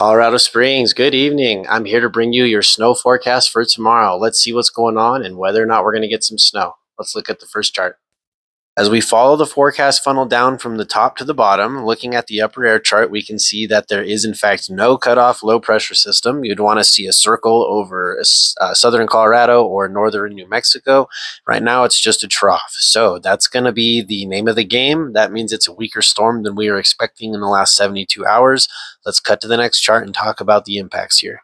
Colorado Springs, good evening. I'm here to bring you your snow forecast for tomorrow. Let's see what's going on and whether or not we're going to get some snow. Let's look at the first chart. As we follow the forecast funnel down from the top to the bottom, looking at the upper air chart, we can see that there is in fact no cutoff low pressure system. You'd want to see a circle over southern Colorado or northern New Mexico. Right now it's just a trough. So that's going to be the name of the game. That means it's a weaker storm than we were expecting in the last 72 hours. Let's cut to the next chart and talk about the impacts here.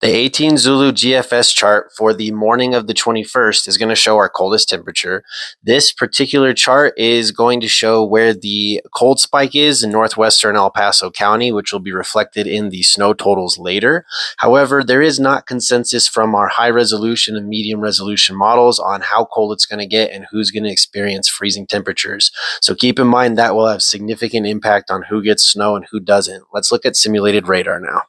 The 18 Zulu GFS chart for the morning of the 21st is going to show our coldest temperature. This particular chart is going to show where the cold spike is in northwestern El Paso County, which will be reflected in the snow totals later. However, there is not consensus from our high resolution and medium resolution models on how cold it's going to get and who's going to experience freezing temperatures. So keep in mind that will have significant impact on who gets snow and who doesn't. Let's look at simulated radar now.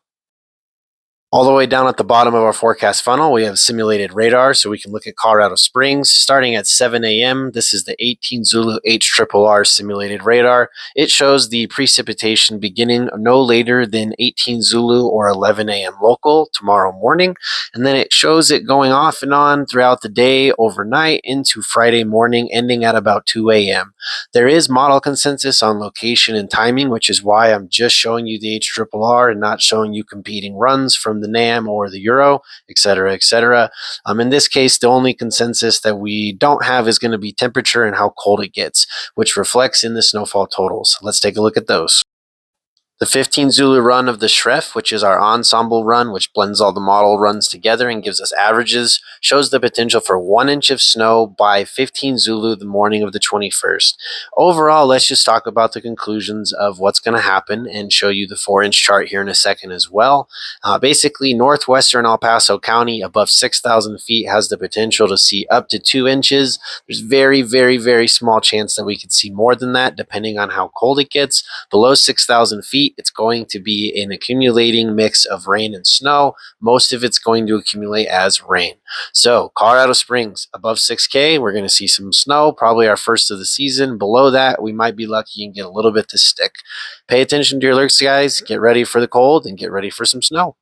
All the way down at the bottom of our forecast funnel, we have simulated radar, so we can look at Colorado Springs. Starting at 7 a.m., this is the 18 Zulu HRRR simulated radar. It shows the precipitation beginning no later than 18 Zulu or 11 a.m. local tomorrow morning, and then it shows it going off and on throughout the day, overnight, into Friday morning, ending at about 2 a.m. There is model consensus on location and timing, which is why I'm just showing you the HRRR and not showing you competing runs from the NAM or the Euro, etc., etc. In this case, the only consensus that we don't have is going to be temperature and how cold it gets, which reflects in the snowfall totals. Let's take a look at those. The 15 Zulu run of the Shref, which is our ensemble run, which blends all the model runs together and gives us averages, shows the potential for 1 inch of snow by 15 Zulu the morning of the 21st. Overall, let's just talk about the conclusions of what's going to happen and show you the 4-inch chart here in a second as well. Basically, northwestern El Paso County above 6,000 feet has the potential to see up to 2 inches. There's very, very, very small chance that we could see more than that depending on how cold it gets. Below 6,000 feet, it's going to be an accumulating mix of rain and snow. Most of it's going to accumulate as rain. So Colorado Springs above 6K, we're going to see some snow, probably our first of the season. Below that, we might be lucky and get a little bit to stick. Pay attention to your alerts, guys. Get ready for the cold and get ready for some snow.